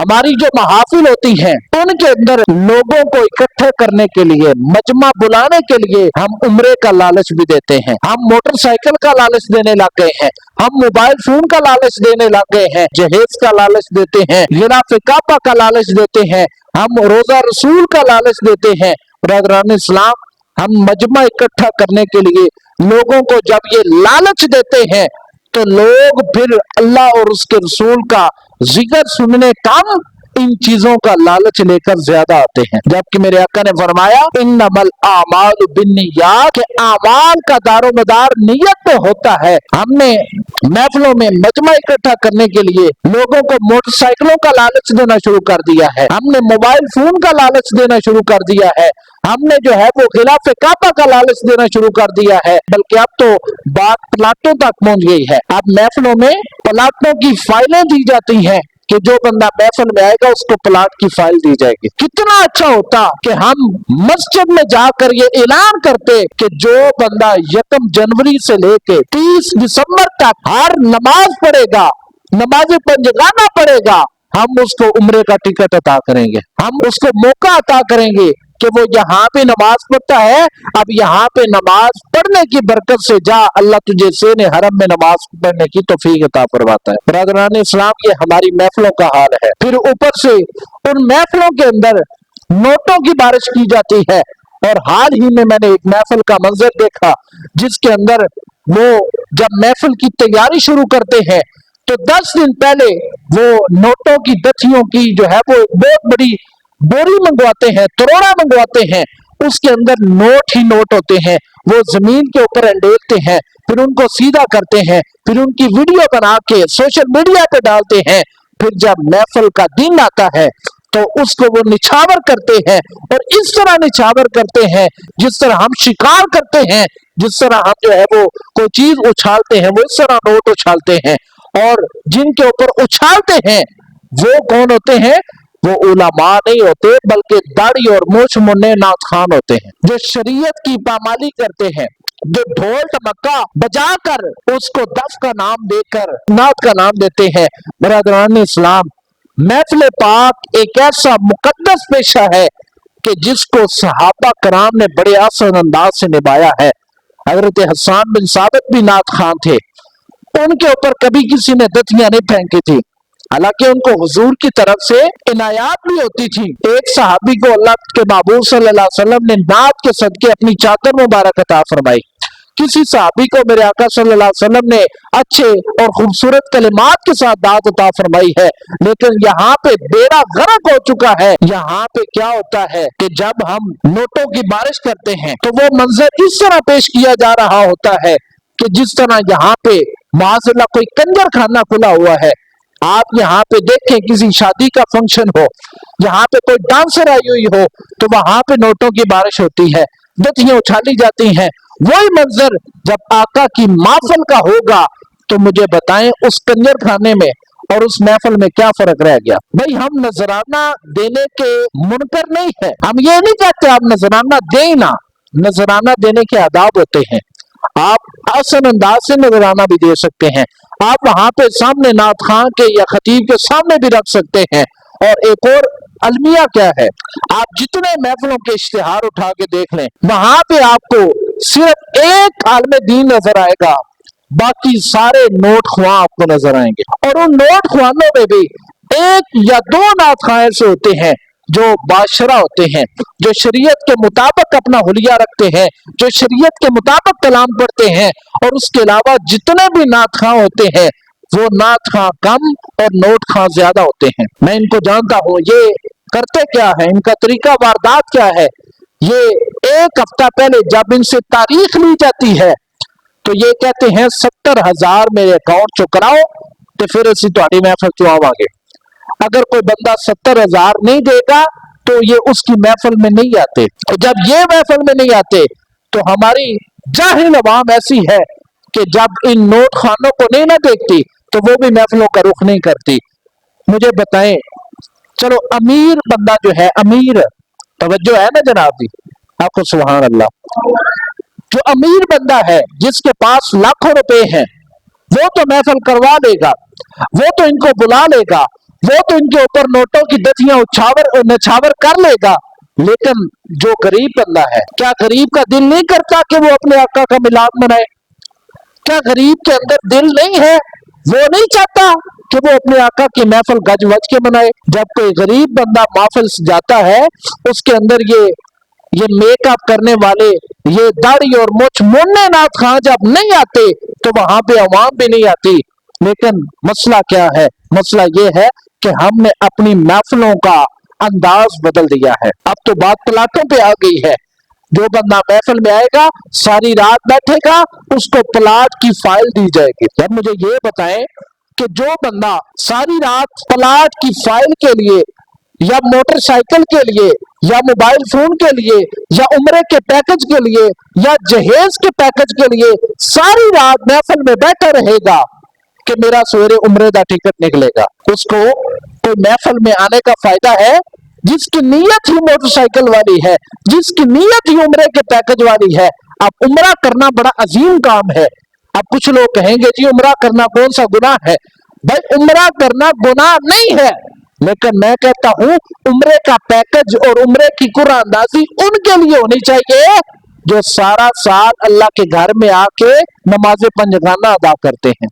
हमारी जो महाफिल होती हैं उनके अंदर लोगों को इकट्ठे करने के लिए, मजमा बुलाने के लिए हम उम्रे का लालच भी देते हैं, हम मोटरसाइकिल का लालच देने लग गए हैं, हम मोबाइल फोन का लालच देने लग गए हैं, जहेज का लालच देते हैं, गिराफ काबा का लालच देते हैं, हम रोजा रसूल का लालच देते हैं। बरदरान इस्लाम, हम मजमा इकट्ठा करने के लिए लोगों को जब ये लालच देते हैं तो लोग फिर अल्लाह और उसके रसूल का जिक्र सुनने कम, इन चीजों का लालच लेकर ज्यादा आते हैं। जबकि मेरे आका ने फरमाया इन्नमल आमालु बिन्नियात, के आमाल का दारोमदार नियत पे होता है। हमने महफिलों में मजमा इकट्ठा करने के लिए लोगों को मोटरसाइकिलों का लालच देना शुरू कर दिया है, हमने मोबाइल फोन का लालच देना शुरू कर दिया है, हमने जो है वो खिलाफ काबा का लालच देना शुरू कर दिया है, बल्कि अब तो बात प्लाटों तक पहुंच गई है। अब महफिलों में प्लाटों की फाइलें दी जाती हैं कि जो बंदा महफिल में आएगा उसको प्लाट की फाइल दी जाएगी। कितना अच्छा होता कि हम मस्जिद में जाकर ये ऐलान करते कि जो बंदा 1 जनवरी से लेके 30 दिसंबर तक हर नमाज पढ़ेगा, नमाज पंजगाना पढ़ेगा, हम उसको उम्रे का टिकट अता करेंगे, हम उसको मौका अता करेंगे कि वो यहाँ पे नमाज पढ़ता है, अब यहाँ पे नमाज पढ़ने की बरकत से जा अल्लाह तुझे सेने हरम में नमाज पढ़ने की तौफीक अता फरमाता है। बरदरान इस्लाम, ये हमारी महफिलों का हाल है। फिर ऊपर से उन महफिलों के अंदर नोटों की बारिश की जाती है। और हाल ही में मैंने एक महफिल का मंजर देखा जिसके अंदर वो जब महफिल की तैयारी शुरू करते हैं तो 10 दिन पहले वो नोटों की दथियों की जो है वो बहुत बड़ी बोरी मंगवाते हैं, तरोड़ा मंगवाते हैं, उसके अंदर नोट ही नोट होते हैं, वो जमीन के ऊपर अंडेलते हैं, फिर उनको सीधा करते हैं, फिर उनकी वीडियो बना के सोशल मीडिया पे डालते हैं। फिर जब महफिल का दिन आता है तो उसको वो निछावर करते हैं और इस तरह निछावर करते हैं जिस तरह हम शिकार करते हैं, जिस तरह हम जो है वो कोई चीज उछालते हैं, वो इस तरह नोट उछालते हैं। और जिनके ऊपर उछालते हैं वो कौन होते हैं? वो उलमा नहीं होते बल्कि दाढ़ी और मूछ मुन्ने नात खान होते हैं, जो शरीयत की पामाली करते हैं, जो ढोल टमक्का बजाकर उसको दफ का नाम देकर नात का नाम देते हैं। बरदरान इस्लाम, महफिल पाक एक ऐसा मुकद्दस पेशा है कि जिसको सहाबा कराम ने बड़े आसान अंदाज से निभाया है। हजरत हसन बिन साबित भी नात खान थे, उनके ऊपर कभी किसी ने दतियां नहीं फेंकी थी, हालांकि उनको हुजूर की तरफ से इनायात भी होती थी। एक सहाबी को अल्लाह के महबूब सल्लल्लाहु अलैहि वसल्लम ने नात के सदके अपनी चादर मुबारक अता फरमाई। किसी सहाबी को मेरे आका सल्लल्लाहु अलैहि वसल्लम ने अच्छे और खूबसूरत कलिमात के साथ दात अता फरमाई है। लेकिन यहाँ पे बेड़ा गर्क हो चुका है। यहाँ पे क्या होता है कि जब हम नोटों की बारिश करते हैं तो वो मंजर इस तरह पेश किया जा रहा होता है कि जिस तरह यहाँ पे माज़अल्लाह कोई कंजर खाना खुला हुआ है। आप यहाँ पे देखें, किसी शादी का फंक्शन हो, यहाँ पे कोई डांसर आई हुई हो तो वहां पे नोटों की बारिश होती है, दथियां उछाली जाती हैं। वही मंजर जब आका की महफिल का होगा तो मुझे बताएं उस कंजर खाने में और उस महफिल में क्या फर्क रह गया? भाई, हम नजराना देने के मुनकर नहीं है, हम ये नहीं कहते आप नजराना दें ना, नजराना देने के आदाब होते हैं। आप आसान अंदाज से नजराना भी दे सकते हैं, आप वहां पे सामने नात खान के या खतीब के सामने भी रख सकते हैं। और एक और अलमिया क्या है, आप जितने महफिलों के इश्तिहार उठा के देख लें, वहां पे आपको सिर्फ एक आलिम दीन नजर आएगा, बाकी सारे नोट ख्वां आपको नजर आएंगे। और उन नोट ख्वानों में भी 1 या 2 नात खां ऐसे होते हैं जो बादशाह होते हैं, जो शरीयत के मुताबिक अपना हुलिया रखते हैं, जो शरीयत के मुताबिक कलाम पढ़ते हैं। और उसके अलावा जितने भी नात खां होते हैं वो नात खां कम और नोट खां ज्यादा होते हैं। मैं इनको जानता हूँ, ये करते क्या है, इनका तरीका वारदात क्या है। ये 1 हफ्ता पहले जब इनसे तारीख ली जाती है तो ये कहते हैं 70,000 मेरे अकाउंट चो कराओ तो फिर असी तुहाडी महफिल चो आवांगे। अगर कोई बंदा 70,000 नहीं देगा तो ये उसकी महफिल में नहीं आते। तो जब ये महफिल में नहीं आते तो हमारी जाहिल अवाम ऐसी है कि जब इन नोट खानों को नहीं ना देखती तो वो भी महफिलों का रुख नहीं करती। मुझे बताएं, चलो अमीर बंदा जो है, अमीर, तवज्जो है ना जनाब जी आपको, सुभान अल्लाह, जो अमीर बंदा है जिसके पास लाखों रुपए हैं वो तो महफिल करवा लेगा, वो तो इनको बुला लेगा, وہ تو ان کے اوپر نوٹوں کی دھجیاں نچھاور کر لے گا، لیکن جو غریب بندہ ہے، کیا غریب کا دل نہیں کرتا کہ وہ اپنے آقا کا میلاد منائے؟ کیا غریب کے اندر دل نہیں ہے؟ وہ نہیں چاہتا کہ وہ اپنے آقا کی محفل گج وج کے منائے؟ جب کوئی غریب بندہ محفل سے جاتا ہے، اس کے اندر یہ میک اپ کرنے والے، یہ داڑھی اور مچھ موننے نعت خواں جب نہیں آتے تو وہاں پہ عوام بھی نہیں آتی۔ لیکن مسئلہ کیا ہے؟ مسئلہ یہ ہے کہ ہم نے اپنی محفلوں کا انداز بدل دیا ہے۔ اب تو بات پلاٹوں پہ آ گئی ہے۔ جو بندہ محفل میں آئے گا، ساری رات بیٹھے گا، اس کو پلاٹ کی فائل دی جائے گی۔ اب مجھے یہ بتائیں کہ جو بندہ ساری رات پلاٹ کی فائل کے لیے یا موٹر سائیکل کے لیے یا موبائل فون کے لیے یا عمرے کے پیکج کے لیے یا جہیز کے پیکج کے لیے ساری رات محفل میں بیٹھا رہے گا کہ میرا سویرے عمرے دا ٹکٹ نکلے گا، اس کو کوئی محفل میں آنے کا فائدہ ہے؟ جس کی نیت ہی موٹر سائیکل والی ہے، جس کی نیت ہی عمرے کے پیکج والی ہے۔ اب عمرہ کرنا بڑا عظیم کام ہے۔ اب کچھ لوگ کہیں گے جی عمرہ کرنا کون سا گناہ ہے؟ بھائی عمرہ کرنا گناہ نہیں ہے، لیکن میں کہتا ہوں عمرے کا پیکج اور عمرے کی قرآن اندازی ان کے لیے ہونی چاہیے جو سارا سال اللہ کے گھر میں آ کے نماز پنجگانہ ادا کرتے ہیں۔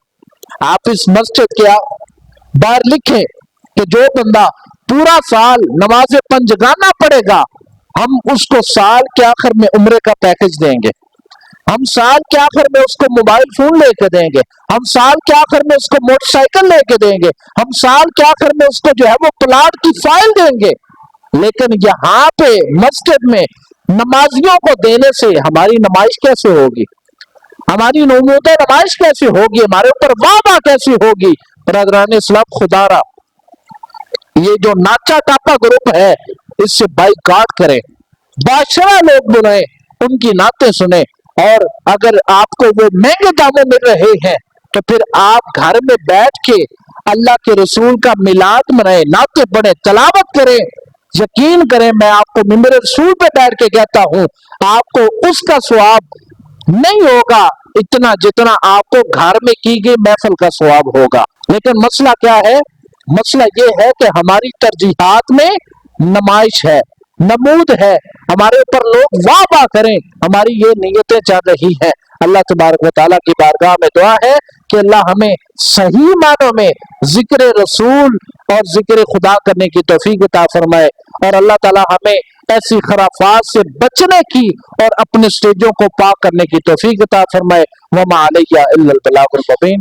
آپ اس مسجد کے باہر لکھیں کہ جو بندہ پورا سال نماز پنجگانہ پڑھے گا، ہم اس کو سال کے آخر میں عمرے کا پیکج دیں گے، ہم سال کے آخر میں اس کو موبائل فون لے کے دیں گے، ہم سال کے آخر میں اس کو موٹر سائیکل لے کے دیں گے، ہم سال کے آخر میں اس کو جو ہے وہ پلاٹ کی فائل دیں گے۔ لیکن یہاں پہ مسجد میں نمازیوں کو دینے سے ہماری نمائش کیسے ہوگی؟ ہماری نمود نمائش کیسے ہوگی؟ ہمارے اوپر وعدہ کیسے ہوگی؟ برادران اسلام، خدا را یہ جو ناچا ٹاپا گروپ ہے اس سے بائیکاٹ کریں، بادشاہ لوگ بلائیں، ان کی نعتیں سنیں، اور اگر آپ کو وہ مہنگے داموں مل رہے ہیں تو پھر آپ گھر میں بیٹھ کے اللہ کے رسول کا میلاد منائیں، نعتیں پڑھیں، تلاوت کریں۔ یقین کریں، میں آپ کو ممبر رسول پہ بیٹھ کے کہتا ہوں، آپ کو اس کا ثواب نہیں ہوگا اتنا جتنا آپ کو گھر میں کی گئی محفل کا ثواب ہوگا۔ لیکن مسئلہ کیا ہے؟ مسئلہ یہ ہے کہ ہماری ترجیحات میں نمائش ہے، نمود ہے، ہمارے اوپر لوگ واہ واہ کریں، ہماری یہ نیتیں چل رہی ہیں۔ اللہ تبارک و تعالیٰ کی بارگاہ میں دعا ہے کہ اللہ ہمیں صحیح معنوں میں ذکر رسول اور ذکر خدا کرنے کی توفیق عطا فرمائے، اور اللہ تعالیٰ ہمیں ایسی خرافات سے بچنے کی اور اپنے سٹیجوں کو پاک کرنے کی توفیق عطا فرمائے۔ وما علیہ الا البلاغ المبین۔